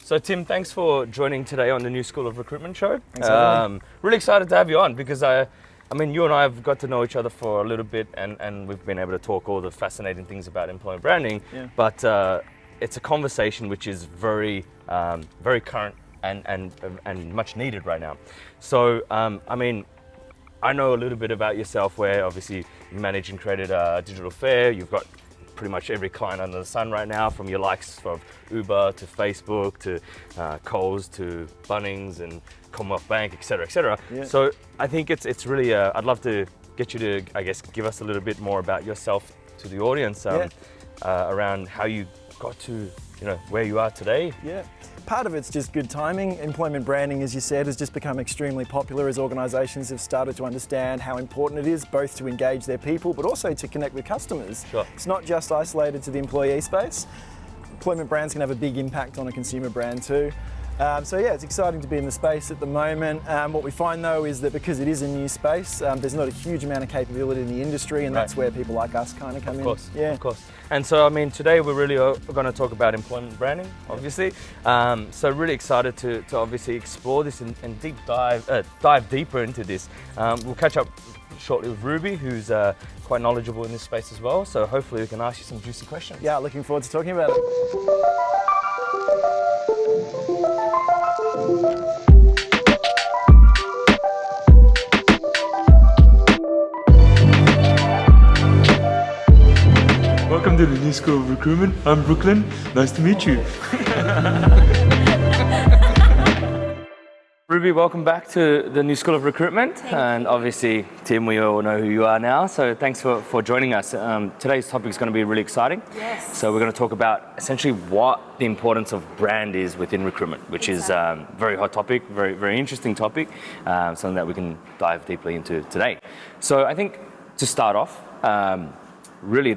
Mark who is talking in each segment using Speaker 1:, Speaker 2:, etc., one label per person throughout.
Speaker 1: So Tim, thanks for joining today on the new School of Recruitment show.
Speaker 2: Thanks for having me.
Speaker 1: Really excited to have you on because I mean, you and I have got to know each other for a little bit, and we've been able to talk all the fascinating things about employment branding.
Speaker 2: Yeah.
Speaker 1: But it's a conversation which is very current and much needed right now. So I mean, I know a little bit about yourself, where obviously you managed and created a digital fair. You've got pretty much every client under the sun right now, from your likes of Uber to Facebook to Coles to Bunnings and Commonwealth Bank, etc., etc.
Speaker 2: Yeah.
Speaker 1: So I think it's really I'd love to get you to, I guess, give us a little bit more about yourself to the audience, around how you got to where you are today.
Speaker 2: Yeah. Part of it's just good timing. Employment branding, as you said, has just become extremely popular as organisations have started to understand how important it is both to engage their people but also to connect with customers.
Speaker 1: Sure.
Speaker 2: It's not just isolated to the employee space. Employment brands can have a big impact on a consumer brand too. So yeah, it's exciting to be in the space at the moment. What we find though is that because it is a new space, there's not a huge amount of capability in the industry, and that's where people like us kind of come in.
Speaker 1: Of course,
Speaker 2: yeah.
Speaker 1: of course. And so I mean, today we're really going to talk about employment branding, obviously. So really excited to obviously explore this and dive deeper into this. We'll catch up shortly with Ruby, who's quite knowledgeable in this space as well. So hopefully we can ask you some juicy questions.
Speaker 2: Yeah, looking forward to talking about it.
Speaker 3: Welcome to the new School of Recruitment. I'm Brooklyn. Nice to meet you.
Speaker 1: Ruby, welcome back to the new School of Recruitment. And obviously, Tim, we all know who you are now, so thanks for joining us. Today's topic is going to be really exciting.
Speaker 4: Yes.
Speaker 1: So we're going to talk about essentially what the importance of brand is within recruitment, which is a very hot topic, very interesting topic, something that we can dive deeply into today. So I think to start off, really,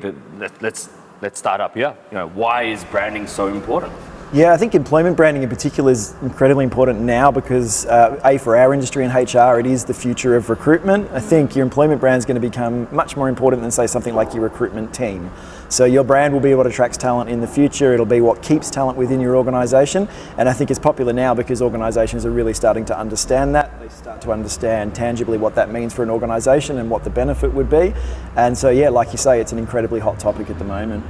Speaker 1: let's start up here. Why is branding so important?
Speaker 2: Yeah, I think employment branding in particular is incredibly important now because, for our industry in HR, it is the future of recruitment. I think your employment brand is going to become much more important than, say, something like your recruitment team. So your brand will be what attracts talent in the future. It'll be what keeps talent within your organisation. And I think it's popular now because organisations are really starting to understand that. They start to understand tangibly what that means for an organisation and what the benefit would be. And so, yeah, like you say, it's an incredibly hot topic at the moment.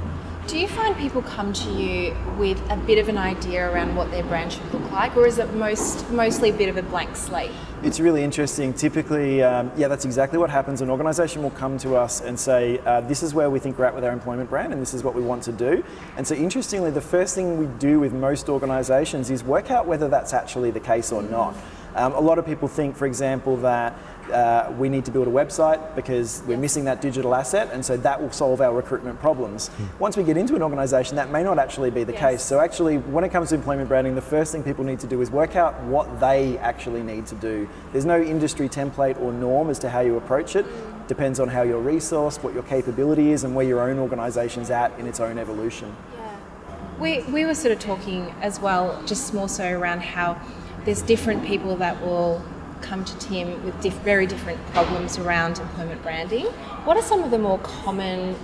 Speaker 4: Do you find people come to you with a bit of an idea around what their brand should look like, or is it mostly a bit of a blank slate?
Speaker 2: It's really interesting. Typically, that's exactly what happens. An organisation will come to us and say, this is where we think we're at with our employment brand and this is what we want to do. And so interestingly, the first thing we do with most organisations is work out whether that's actually the case or not. A lot of people think, for example, that we need to build a website because we're missing that digital asset, and so that will solve our recruitment problems. Once we get into an organisation, that may not actually be the case. So actually, when it comes to employment branding, the first thing people need to do is work out what they actually need to do. There's no industry template or norm as to how you approach it. Depends on how you're resourced, what your capability is, and where your own organisation's at in its own evolution.
Speaker 4: Yeah. We were sort of talking as well, just more so around how there's different people that will come to Tim with very different problems around employment branding. What are some of the more common,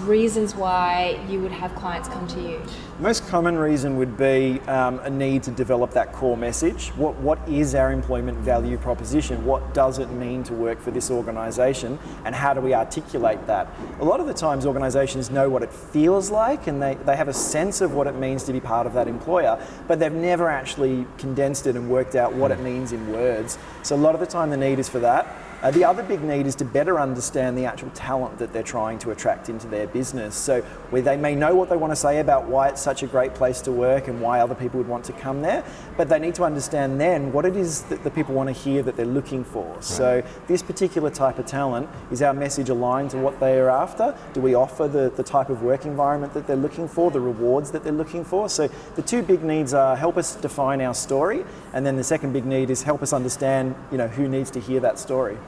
Speaker 4: reasons why you would have clients come to you?
Speaker 2: Most common reason would be a need to develop that core message. What is our employment value proposition? What does it mean to work for this organisation, and how do we articulate that? A lot of the times organisations know what it feels like, and they have a sense of what it means to be part of that employer, but they've never actually condensed it and worked out what it means in words. So a lot of the time the need is for that. The other big need is to better understand the actual talent that they're trying to attract into their business. So where they may know what they want to say about why it's such a great place to work and why other people would want to come there, but they need to understand then what it is that the people want to hear that they're looking for. Right. So this particular type of talent, is our message aligned to what they are after? Do we offer the type of work environment that they're looking for, the rewards that they're looking for? So the two big needs are help us define our story, and then the second big need is help us understand, who needs to hear that story.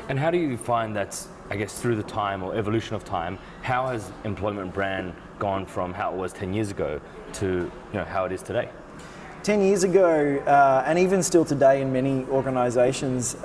Speaker 1: And how do you find that's, I guess, through the time or evolution of time, how has employment brand gone from how it was 10 years ago to how it is today?
Speaker 2: 10 years ago, and even still today in many organisations,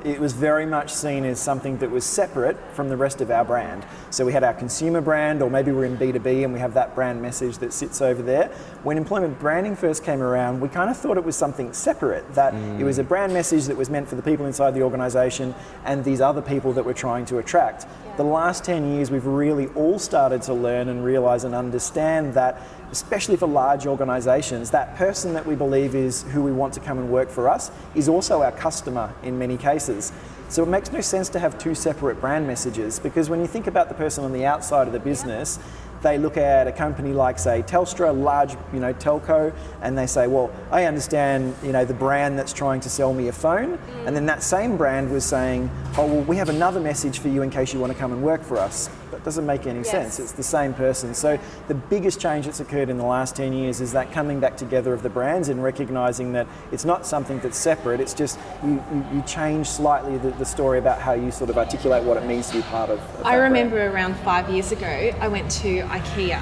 Speaker 2: it was very much seen as something that was separate from the rest of our brand. So we had our consumer brand, or maybe we're in B2B and we have that brand message that sits over there. When employment branding first came around, we kind of thought it was something separate, that it was a brand message that was meant for the people inside the organisation and these other people that we're trying to attract. The last 10 years, we've really all started to learn and realise and understand that, especially for large organisations, that person that we believe is who we want to come and work for us is also our customer in many cases. So it makes no sense to have two separate brand messages, because when you think about the person on the outside of the business, they look at a company like, say, Telstra, large, telco, and they say, well, I understand, the brand that's trying to sell me a phone, and then that same brand was saying, oh, well, we have another message for you in case you want to come and work for us. That doesn't make any sense. It's the same person. So the biggest change that's occurred in the last 10 years is that coming back together of the brands and recognising that it's not something that's separate, it's just you change slightly the story about how you sort of articulate what it means to be part of
Speaker 4: I remember around 5 years ago, I went to IKEA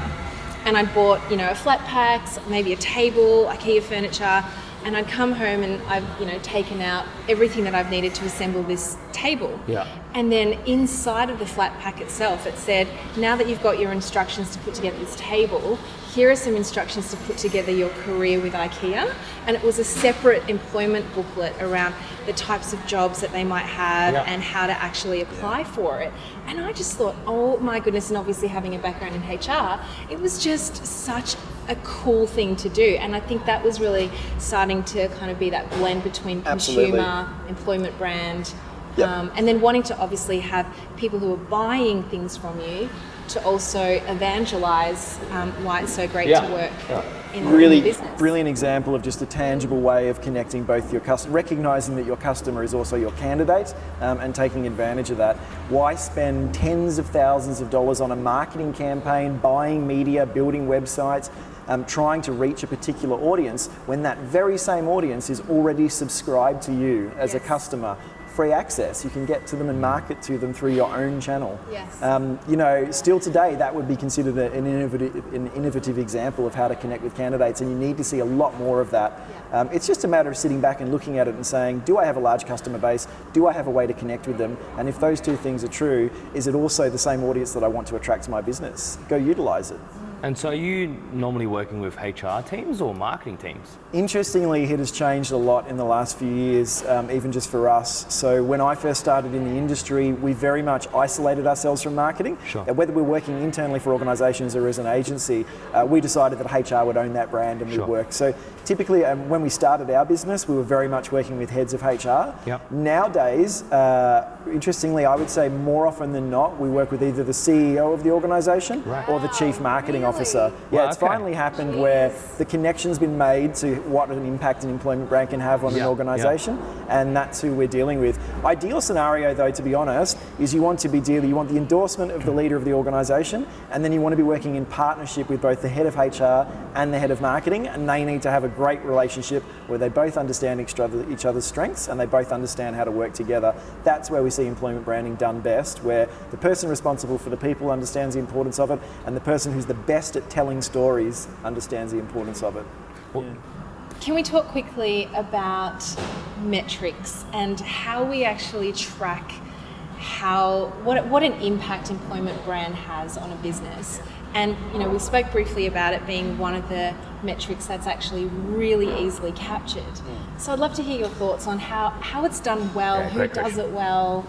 Speaker 4: and I'd bought, a flat packs, maybe a table, IKEA furniture, and I'd come home and I've, taken out everything that I've needed to assemble this table.
Speaker 1: Yeah.
Speaker 4: And then inside of the flat pack itself, it said, now that you've got your instructions to put together this table, here are some instructions to put together your career with IKEA. And it was a separate employment booklet around the types of jobs that they might have and how to actually apply for it. And I just thought, oh my goodness, and obviously having a background in HR, it was just such a cool thing to do. And I think that was really starting to kind of be that blend between consumer, employment brand, and then wanting to obviously have people who are buying things from you to also evangelise why it's so great to work in the business.
Speaker 2: Brilliant example of just a tangible way of connecting both your customer, recognising that your customer is also your candidate, and taking advantage of that. Why spend tens of thousands of dollars on a marketing campaign, buying media, building websites, trying to reach a particular audience when that very same audience is already subscribed to you as a customer? Free access, you can get to them and market to them through your own channel. Still today that would be considered an innovative example of how to connect with candidates, and you need to see a lot more of that. It's just a matter of sitting back and looking at it and saying, do I have a large customer base? Do I have a way to connect with them? And if those two things are true, is it also the same audience that I want to attract to my business? Go utilise it.
Speaker 1: And so are you normally working with HR teams or marketing teams?
Speaker 2: Interestingly, it has changed a lot in the last few years, even just for us. So when I first started in the industry, we very much isolated ourselves from marketing.
Speaker 1: Sure.
Speaker 2: Whether we're working internally for organisations or as an agency, we decided that HR would own that brand and we'd work. So typically, when we started our business, we were very much working with heads of HR. Nowadays, interestingly, I would say more often than not, we work with either the CEO of the organisation or the chief marketing officer. It's finally happened where the connection's been made to what an impact an employment brand can have on an organisation, and that's who we're dealing with. Ideal scenario, though, to be honest, is you want the endorsement of the leader of the organisation, and then you want to be working in partnership with both the head of HR and the head of marketing, and they need to have a great relationship where they both understand each other's strengths and they both understand how to work together. That's where we see employment branding done best, where the person responsible for the people understands the importance of it, and the person who's the best at telling stories understands the importance of it.
Speaker 4: Can we talk quickly about metrics and how we actually track what an impact employment brand has on a business? And we spoke briefly about it being one of the metrics that's actually really easily captured. So I'd love to hear your thoughts on how it's done well, who does it well.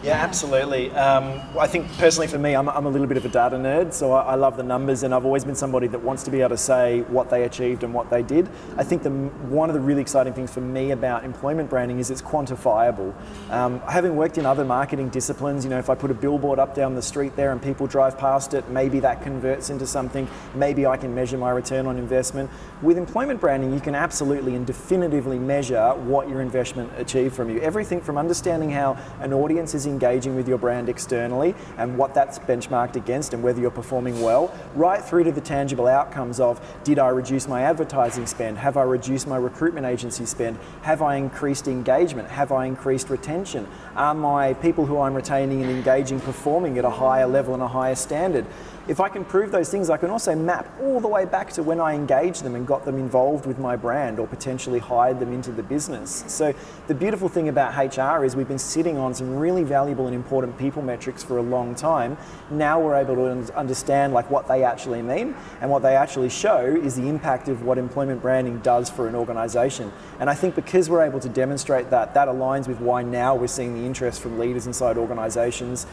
Speaker 2: Yeah, absolutely. I think personally for me, I'm a little bit of a data nerd, so I love the numbers, and I've always been somebody that wants to be able to say what they achieved and what they did. I think one of the really exciting things for me about employment branding is it's quantifiable. Having worked in other marketing disciplines, if I put a billboard up down the street there and people drive past it, maybe that converts into something, maybe I can measure my return on investment. With employment branding, you can absolutely and definitively measure what your investment achieved from you. Everything from understanding how an audience is engaging with your brand externally and what that's benchmarked against and whether you're performing well, right through to the tangible outcomes of, did I reduce my advertising spend? Have I reduced my recruitment agency spend? Have I increased engagement? Have I increased retention? Are my people who I'm retaining and engaging performing at a higher level and a higher standard? if I can prove those things, I can also map all the way back to when I engaged them and got them involved with my brand or potentially hired them into the business. So the beautiful thing about HR is we've been sitting on some really valuable and important people metrics for a long time. Now we're able to understand like what they actually mean, and what they actually show is the impact of what employment branding does for an organisation. And I think because we're able to demonstrate that, that aligns with why now we're seeing the interest from leaders inside organisations,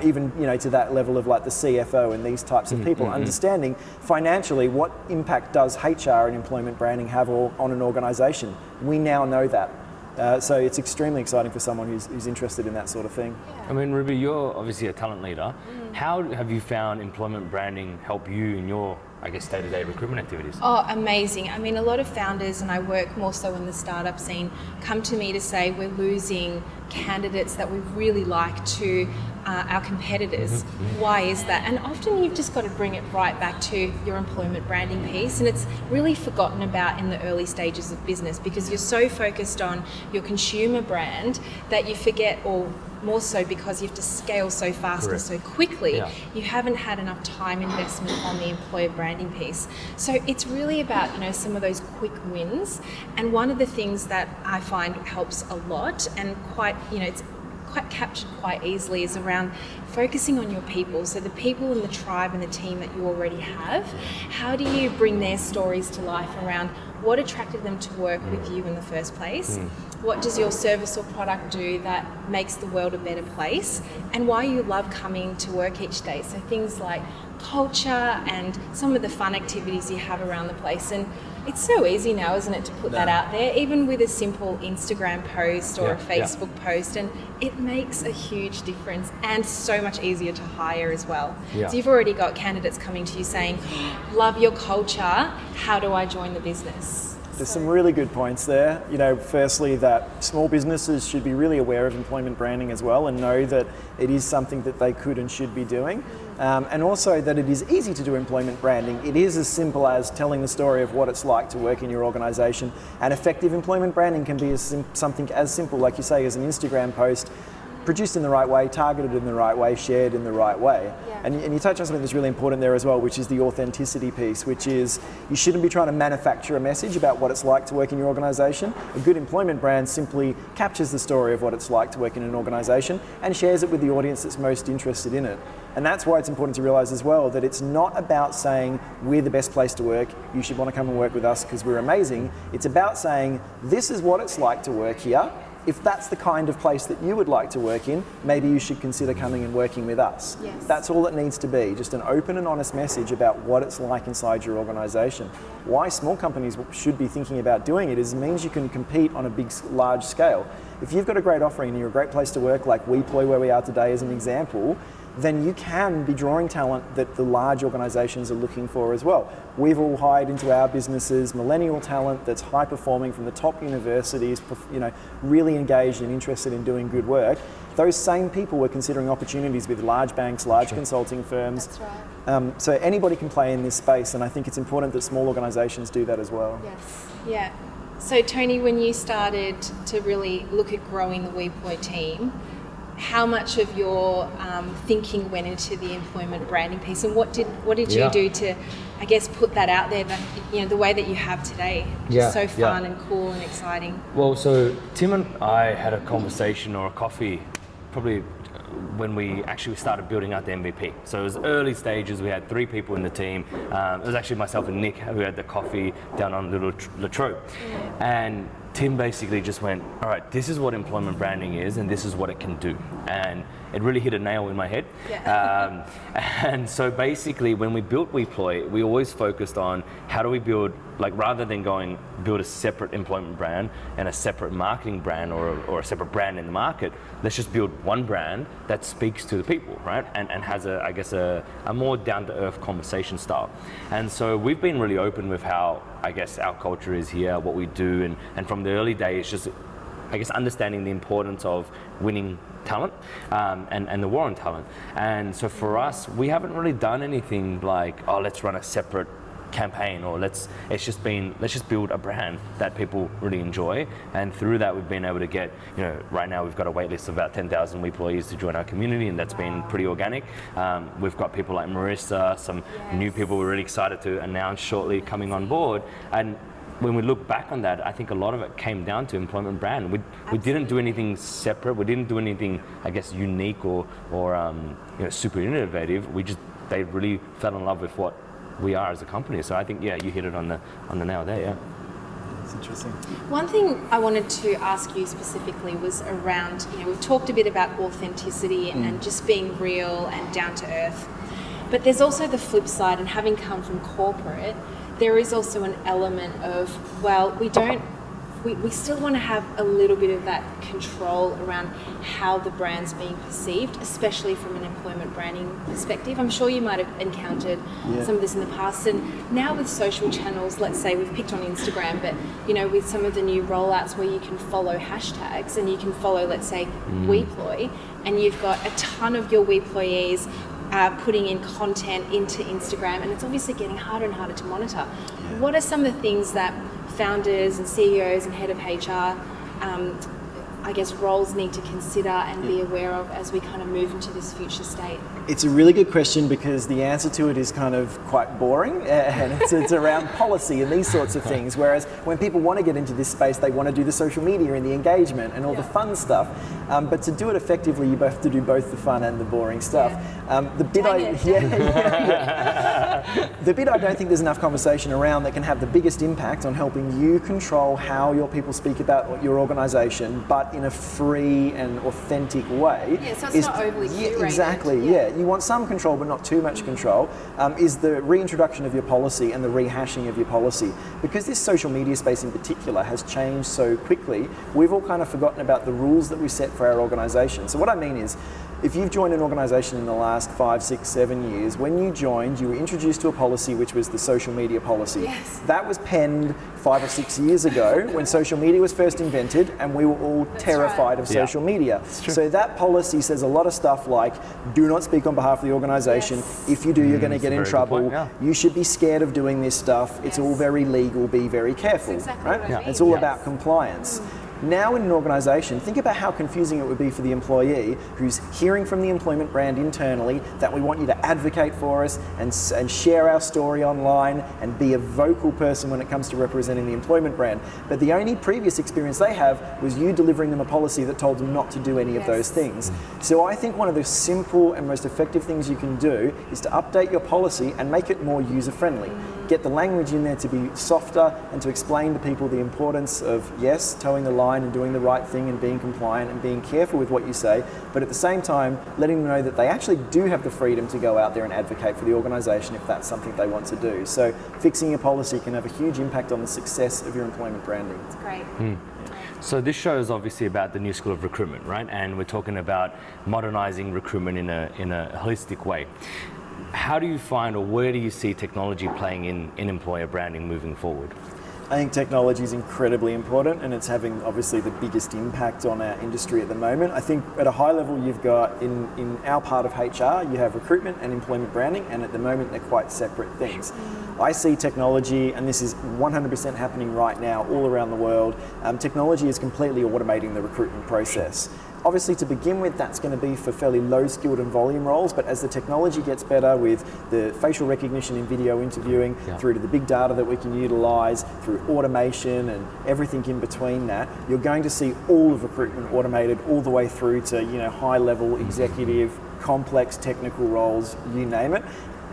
Speaker 2: even to that level of like the CFO and these types of people, understanding financially what impact does HR and employment branding have on an organisation. We now know that. So it's extremely exciting for someone who's interested in that sort of thing.
Speaker 1: I mean, Ruby, you're obviously a talent leader. How have you found employment branding help you in your, I guess, day-to-day recruitment activities?
Speaker 4: Oh, amazing. I mean, a lot of founders, and I work more so in the startup scene, come to me to say we're losing candidates that we really like to our competitors. Why is that? And often you've just got to bring it right back to your employment branding piece, and it's really forgotten about in the early stages of business because you're so focused on your consumer brand that you forget, or more so because you have to scale so fast and so quickly, you haven't had enough time investment on the employer branding piece. So it's really about, some of those quick wins. And one of the things that I find helps a lot and quite, it's quite captured quite easily is around focusing on your people. So the people in the tribe and the team that you already have, how do you bring their stories to life around what attracted them to work with you in the first place? What does your service or product do that makes the world a better place? And why you love coming to work each day. So things like culture and some of the fun activities you have around the place. And it's so easy now, isn't it, to put that out there, even with a simple Instagram post or a Facebook post, and it makes a huge difference and so much easier to hire as well. So you've already got candidates coming to you saying, love your culture, how do I join the business?
Speaker 2: There's some really good points there. Firstly, that small businesses should be really aware of employment branding as well and know that it is something that they could and should be doing. And also that it is easy to do employment branding. It is as simple as telling the story of what it's like to work in your organisation. And effective employment branding can be something as simple, like you say, as an Instagram post, produced in the right way, targeted in the right way, shared in the right way. And you touch on something that's really important there as well, which is the authenticity piece, which is you shouldn't be trying to manufacture a message about what it's like to work in your organisation. A good employment brand simply captures the story of what it's like to work in an organisation and shares it with the audience that's most interested in it. And that's why it's important to realise as well that it's not about saying we're the best place to work, you should want to come and work with us because we're amazing. It's about saying this is what it's like to work here. If that's the kind of place that you would like to work in, maybe you should consider coming and working with us. That's all it needs to be, just an open and honest message about what it's like inside your organisation. Why small companies should be thinking about doing it is it means you can compete on a large scale. If you've got a great offering and you're a great place to work, like Weploy, where we are today as an example, then you can be drawing talent that the large organisations are looking for as well. We've all hired into our businesses millennial talent that's high performing from the top universities, really engaged and interested in doing good work. Those same people were considering opportunities with large banks, large consulting firms.
Speaker 4: That's right.
Speaker 2: So anybody can play in this space, and I think it's important that small organisations do that as well.
Speaker 4: Yes, yeah. So Tony, when you started to really look at growing the Weploy team, how much of your thinking went into the employment branding piece, and what did you do to, I guess, put that out there, that the way that you have today, just so fun and cool and exciting?
Speaker 1: Well, so Tim and I had a conversation or a coffee, probably when we actually started building out the MVP. So it was early stages. We had 3 people in the team. It was actually myself and Nick who had the coffee down on Little Latrobe, and Tim basically just went, all right, this is what employment branding is and this is what it can do. And it really hit a nail in my head. And so basically when we built Weploy, we always focused on how do we build, rather than build a separate employment brand and a separate marketing brand or a separate brand in the market, let's just build one brand that speaks to the people, right? And has a more down-to-earth conversation style. And so we've been really open with how, I guess, our culture is here, what we do, and from the early days, just, I guess, understanding the importance of winning talent and the war on talent. And so for us, we haven't really done anything like, let's run a separate campaign, or let's just build a brand that people really enjoy, and through that we've been able to get, right now we've got a wait list of about 10,000 Weployees to join our community, and that's been pretty organic. We've got people like Marissa, some new people we're really excited to announce shortly coming on board, and when we look back on that, I think a lot of it came down to employment brand. We didn't do anything separate. We didn't do anything, I guess, unique or super innovative. They really fell in love with what we are as a company. So I think, you hit it on the nail there. Yeah.
Speaker 2: It's interesting.
Speaker 4: One thing I wanted to ask you specifically was around, we've talked a bit about authenticity and just being real and down to earth. But there's also the flip side, and having come from corporate, there is also an element of, we still want to have a little bit of that control around how the brand's being perceived, especially from an employment branding perspective. I'm sure you might have encountered some of this in the past. And now with social channels, let's say we've picked on Instagram, but with some of the new rollouts where you can follow hashtags and you can follow, let's say, Weploy, and you've got a ton of your Weployees putting in content into Instagram, and it's obviously getting harder and harder to monitor. What are some of the things that founders and CEOs and head of HR, roles need to consider and be aware of as we kind of move into this future state?
Speaker 2: It's a really good question, because the answer to it is kind of quite boring, and it's around policy and these sorts of things. Whereas when people want to get into this space, they want to do the social media and the engagement and all the fun stuff. But to do it effectively, you have to do both the fun and the boring stuff. The bit I don't think there's enough conversation around that can have the biggest impact on helping you control how your people speak about your organisation, but in a free and authentic way.
Speaker 4: Yeah, so it's not overly curated.
Speaker 2: Exactly. You want some control, but not too much control. Is the reintroduction of your policy and the rehashing of your policy. Because this social media space in particular has changed so quickly, we've all kind of forgotten about the rules that we set for our organisation. So what I mean is, if you've joined an organisation in the last 5, 6, 7 years, when you joined, you were introduced to a policy which was the social media policy.
Speaker 4: Yes.
Speaker 2: That was penned 5 or 6 years ago when social media was first invented, and we were all terrified of social media. So that policy says a lot of stuff like, do not speak on behalf of the organisation.
Speaker 4: Yes.
Speaker 2: If you do, you're going to get in trouble.
Speaker 1: Point,
Speaker 2: You should be scared of doing this stuff. It's all very legal. Be very careful.
Speaker 4: That's exactly what I mean.
Speaker 2: It's all about compliance. Now in an organisation, think about how confusing it would be for the employee who's hearing from the employment brand internally that we want you to advocate for us and share our story online and be a vocal person when it comes to representing the employment brand. But the only previous experience they have was you delivering them a policy that told them not to do any of those things. So I think one of the simple and most effective things you can do is to update your policy and make it more user-friendly. Get the language in there to be softer and to explain to people the importance of, yes, towing the line and doing the right thing and being compliant and being careful with what you say, but at the same time letting them know that they actually do have the freedom to go out there and advocate for the organisation if that's something they want to do. So fixing your policy can have a huge impact on the success of your employment branding.
Speaker 4: That's great.
Speaker 1: So this show is obviously about the new School of Recruitment, right? And we're talking about modernising recruitment in a holistic way. How do you find, or where do you see technology playing in employer branding moving forward?
Speaker 2: I think technology is incredibly important, and it's having obviously the biggest impact on our industry at the moment. I think at a high level you've got, in our part of HR, you have recruitment and employment branding, and at the moment they're quite separate things. I see technology, and this is 100% happening right now all around the world, technology is completely automating the recruitment process. Obviously, to begin with, that's going to be for fairly low skilled and volume roles, but as the technology gets better with the facial recognition in video interviewing, through to the big data that we can utilise, through automation and everything in between that, you're going to see all of recruitment automated all the way through to high level executive, complex technical roles, you name it.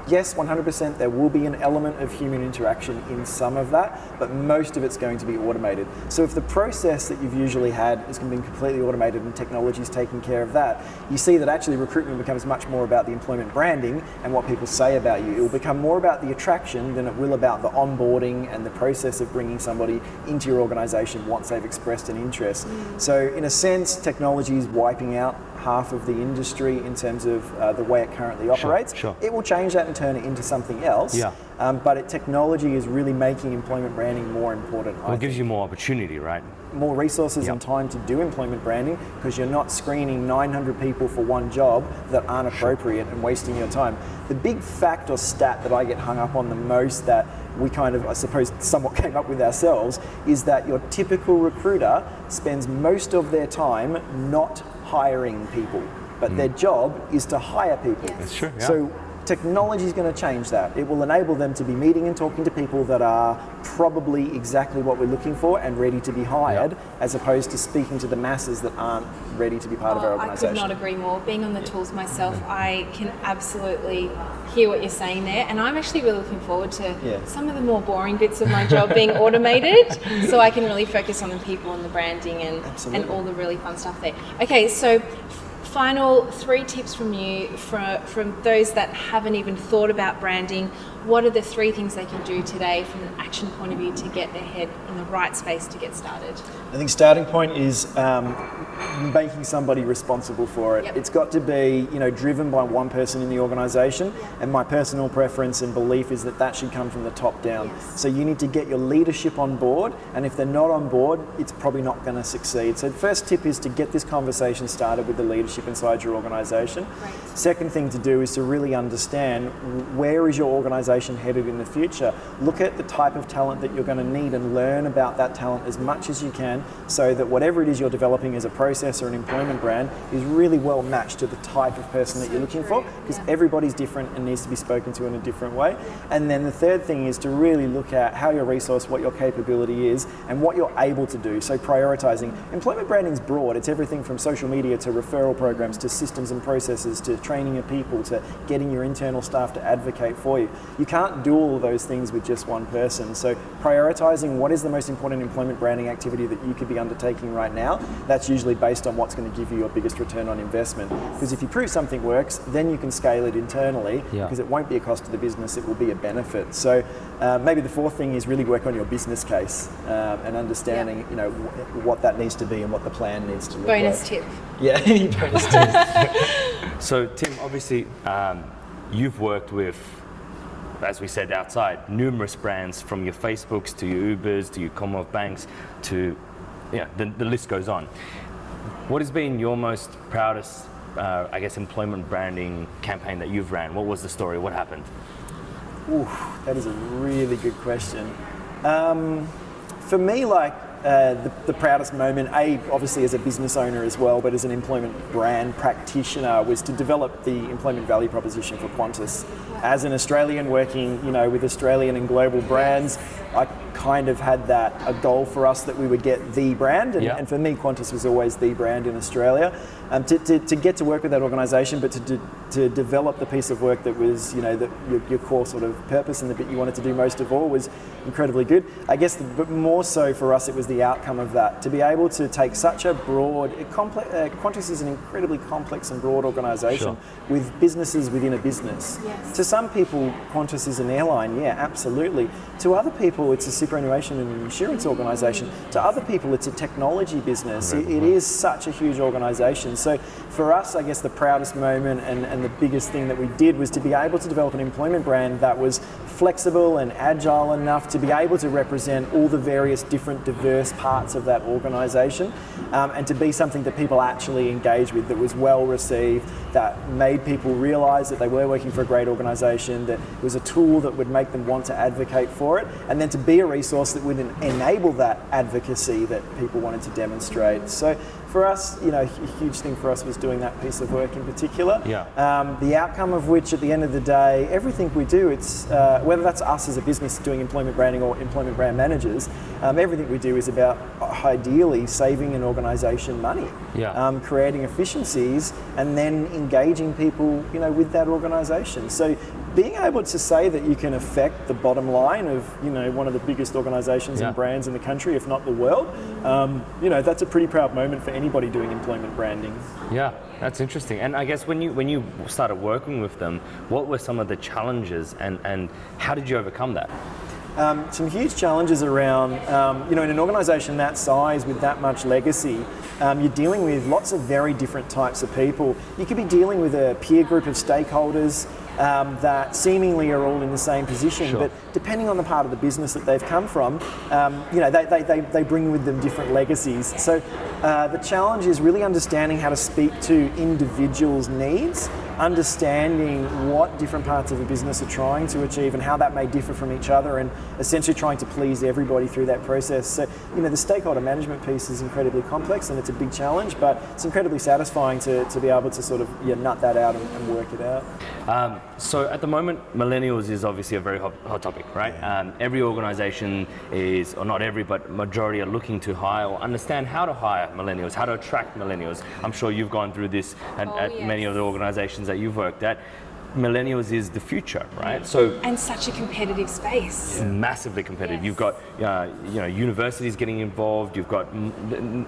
Speaker 2: Yes, 100% there will be an element of human interaction in some of that, but most of it's going to be automated. So if the process that you've usually had is going to be completely automated and technology is taking care of that, you see that actually recruitment becomes much more about the employment branding and what people say about you. It will become more about the attraction than it will about the onboarding and the process of bringing somebody into your organisation once they've expressed an interest. So in a sense, technology is wiping out half of the industry in terms of the way it currently operates.
Speaker 1: Sure.
Speaker 2: It will change that and turn it into something else. But technology is really making employment branding more important.
Speaker 1: Well, it gives you more opportunity, right?
Speaker 2: More resources and time to do employment branding, because you're not screening 900 people for one job that aren't appropriate and wasting your time. The big fact or stat that I get hung up on the most that we kind of, I suppose, somewhat came up with ourselves, is that your typical recruiter spends most of their time not hiring people, but their job is to hire people.
Speaker 1: That's true, yeah.
Speaker 2: So technology is going to change that. It will enable them to be meeting and talking to people that are probably exactly what we're looking for and ready to be hired, as opposed to speaking to the masses that aren't ready to be part of our
Speaker 4: I
Speaker 2: organisation.
Speaker 4: could not agree more. Being on the tools myself, I can absolutely hear what you're saying there, and I'm actually really looking forward to some of the more boring bits of my job being automated, so I can really focus on the people and the branding and all the really fun stuff there. Okay, so final 3 tips from you from those that haven't even thought about branding. What are the 3 things they can do today from an action point of view to get their head in the right space to get started?
Speaker 2: I think starting point is making somebody responsible for it.
Speaker 4: Yep.
Speaker 2: It's got to be, driven by one person in the organisation, and my personal preference and belief is that should come from the top down.
Speaker 4: Yes.
Speaker 2: So you need to get your leadership on board, and if they're not on board, it's probably not going to succeed. So the first tip is to get this conversation started with the leadership inside your organisation.
Speaker 4: Right.
Speaker 2: Second thing to do is to really understand where is your organisation headed in the future. Look at the type of talent that you're going to need and learn about that talent as much as you can, so that whatever it is you're developing as a process or an employment brand is really well matched to the type of person that you're looking for, because everybody's different and needs to be spoken to in a different way. And then the third thing is to really look at how your resource, what your capability is, and what you're able to do. So prioritising. Employment branding is broad. It's everything from social media to referral programs to systems and processes to training your people to getting your internal staff to advocate for you. You can't do all of those things with just one person. So prioritising what is the most important employment branding activity that you could be undertaking right now, that's usually based on what's going to give you your biggest return on investment. Because if you prove something works, then you can scale it internally, because it won't be a cost to the business, it will be a benefit. So maybe the fourth thing is really work on your business case and understanding what that needs to be and what the plan needs to look like.
Speaker 4: Bonus tip.
Speaker 2: Yeah, bonus tip.
Speaker 1: So Tim, obviously you've worked with, as we said outside, numerous brands, from your Facebooks to your Ubers to your Commonwealth Banks to, the list goes on. What has been your most proudest, employment branding campaign that you've ran? What was the story? What happened?
Speaker 2: Ooh, that is a really good question. For me, the proudest moment, obviously as a business owner as well, but as an employment brand practitioner, was to develop the employment value proposition for Qantas. As an Australian working, with Australian and global brands, I kind of had that a goal for us that we would get the brand, and for me, Qantas was always the brand in Australia. To get to work with that organisation, but to develop the piece of work that was, your core sort of purpose and the bit you wanted to do most of all was incredibly good. I guess, but more so for us, it was the outcome of that. To be able to take such a broad, Qantas is an incredibly complex and broad organisation with businesses within a business.
Speaker 4: Yes.
Speaker 2: To some people, Qantas is an airline, absolutely. To other people, it's a superannuation and an insurance organisation. To other people, it's a technology business. It is such a huge organisation. So for us, I guess the proudest moment and the biggest thing that we did was to be able to develop an employment brand that was flexible and agile enough to be able to represent all the various different diverse parts of that organisation, and to be something that people actually engage with, that was well received, that made people realise that they were working for a great organisation, that it was a tool that would make them want to advocate for it, and then to be a resource that would enable that advocacy that people wanted to demonstrate. So for us, a huge thing for us was doing that piece of work in particular. The outcome of which, at the end of the day, everything we do, it's whether that's us as a business doing employment branding or employment brand managers, everything we do is about ideally saving an organisation money, creating efficiencies, and then engaging people, with that organisation. So being able to say that you can affect the bottom line of, one of the biggest organisations and brands in the country, if not the world, that's a pretty proud moment for anybody doing employment branding.
Speaker 1: Yeah, that's interesting. And I guess when you started working with them, what were some of the challenges and how did you overcome that?
Speaker 2: Some huge challenges around, in an organisation that size with that much legacy, you're dealing with lots of very different types of people. You could be dealing with a peer group of stakeholders that seemingly are all in the same position, but depending on the part of the business that they've come from, they bring with them different legacies. So the challenge is really understanding how to speak to individuals' needs understanding what different parts of a business are trying to achieve and how that may differ from each other, and essentially trying to please everybody through that process. So, the stakeholder management piece is incredibly complex and it's a big challenge, but it's incredibly satisfying to be able to sort of nut that out and work it out.
Speaker 1: So at the moment, millennials is obviously a very hot topic, right? Every organisation is, or not every, but majority are looking to hire or understand how to hire millennials, how to attract millennials. I'm sure you've gone through this at many of the organisations that you've worked at. Millennials is the future, right? So,
Speaker 4: and such a competitive space.
Speaker 1: Massively competitive.
Speaker 4: Yes.
Speaker 1: You've got universities getting involved. You've got,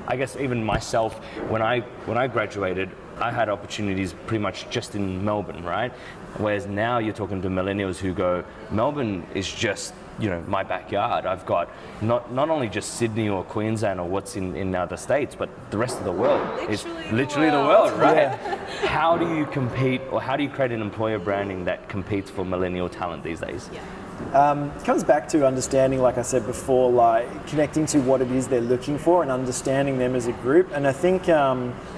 Speaker 1: I guess, even myself. When I graduated, I had opportunities pretty much just in Melbourne, right? Whereas now you're talking to millennials who go, Melbourne is just my backyard. I've got not only just Sydney or Queensland or what's in other states, but the rest of the world. Literally the world, right? Yeah. How do you compete, or how do you create an employer branding that competes for millennial talent these days?
Speaker 4: Yeah.
Speaker 2: It comes back to understanding, like I said before, like connecting to what it is they're looking for and understanding them as a group. And I think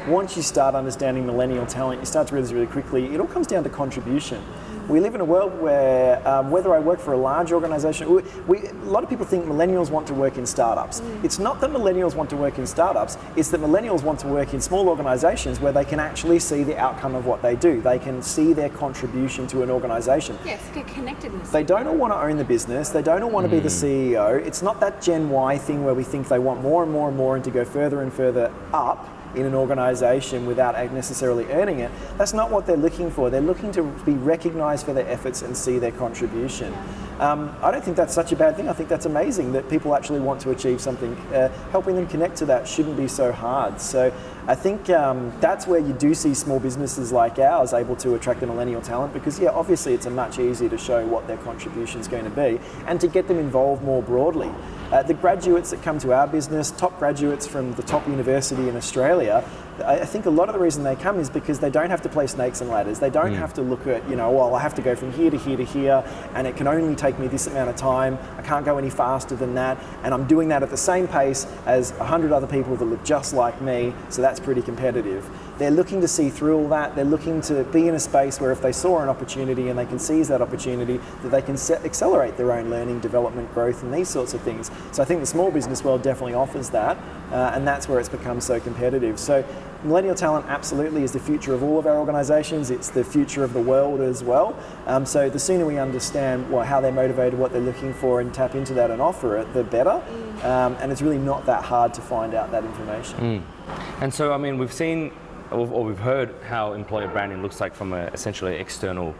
Speaker 2: once you start understanding millennial talent, you start to realize really quickly, it all comes down to contribution. We live in a world where whether I work for a large organisation, a lot of people think millennials want to work in startups. It's not that millennials want to work in startups, it's that millennials want to work in small organisations where they can actually see the outcome of what they do. They can see their contribution to an organisation.
Speaker 4: Yes, get connectedness.
Speaker 2: They don't all want to own the business, they don't all want to be the CEO. It's not that Gen Y thing where we think they want more and more and more and to go further and further up in an organisation without necessarily earning it. That's not what they're looking for. They're looking to be recognised for their efforts and see their contribution. I don't think that's such a bad thing. I think that's amazing that people actually want to achieve something. Helping them connect to that shouldn't be so hard. So I think that's where you do see small businesses like ours able to attract the millennial talent, because obviously it's much easier to show what their contribution is going to be and to get them involved more broadly. The graduates that come to our business, top graduates from the top university in Australia, I think a lot of the reason they come is because they don't have to play snakes and ladders. They don't have to look at, I have to go from here to here to here, and it can only take me this amount of time. I can't go any faster than that, and I'm doing that at the same pace as 100 other people that look just like me, so that's pretty competitive. They're looking to see through all that. They're looking to be in a space where if they saw an opportunity and they can seize that opportunity, that they can accelerate their own learning, development, growth, and these sorts of things. So I think the small business world definitely offers that, and that's where it's become so competitive. So millennial talent absolutely is the future of all of our organisations. It's the future of the world as well. So the sooner we understand how they're motivated, what they're looking for, and tap into that and offer it, the better. And it's really not that hard to find out that information.
Speaker 1: And so, I mean, we've seen, or we've heard how employer branding looks like from a essentially external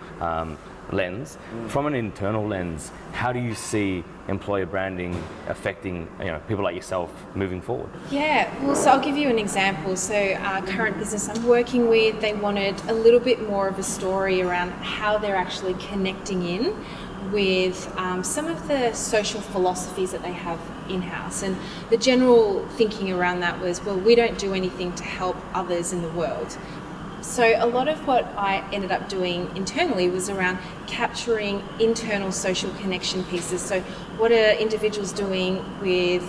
Speaker 1: lens. From an internal lens, how do you see employer branding affecting people like yourself moving forward?
Speaker 4: Yeah, well, so I'll give you an example. So our current business I'm working with, they wanted a little bit more of a story around how they're actually connecting in with some of the social philosophies that they have in-house. And the general thinking around that was, well, we don't do anything to help others in the world. So a lot of what I ended up doing internally was around capturing internal social connection pieces. So what are individuals doing with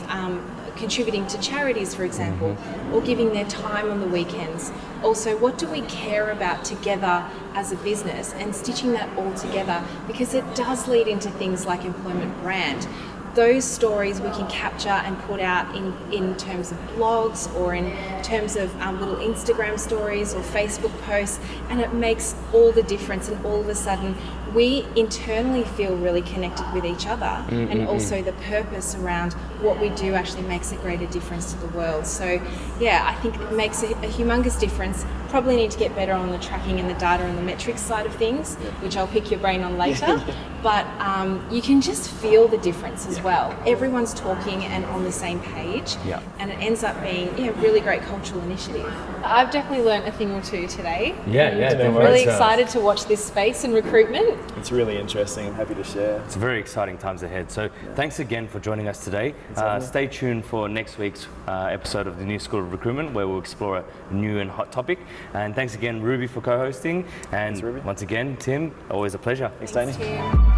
Speaker 4: contributing to charities, for example, or giving their time on the weekends? Also, what do we care about together as a business, and stitching that all together, because it does lead into things like employment brand. Those stories we can capture and put out in terms of blogs or in terms of little Instagram stories or Facebook posts, and it makes all the difference, and all of a sudden we internally feel really connected with each other, and also the purpose around what we do actually makes a greater difference to the world. So yeah, I think it makes a humongous difference. Probably need to get better on the tracking and the data and the metrics side of things, which I'll pick your brain on later. But you can just feel the difference as well. Everyone's talking and on the same page, and it ends up being a really great cultural initiative. I've definitely learned a thing or two today.
Speaker 1: I'm
Speaker 4: really excited to watch this space in recruitment.
Speaker 2: It's really interesting. I'm happy to share.
Speaker 1: It's very exciting times ahead. So thanks again for joining us today. Stay tuned for next week's episode of the new School of Recruitment, where we'll explore a new and hot topic. And thanks again, Ruby, for co-hosting. And once again, Tim, always a pleasure.
Speaker 2: Thanks, Danny.
Speaker 4: Tim.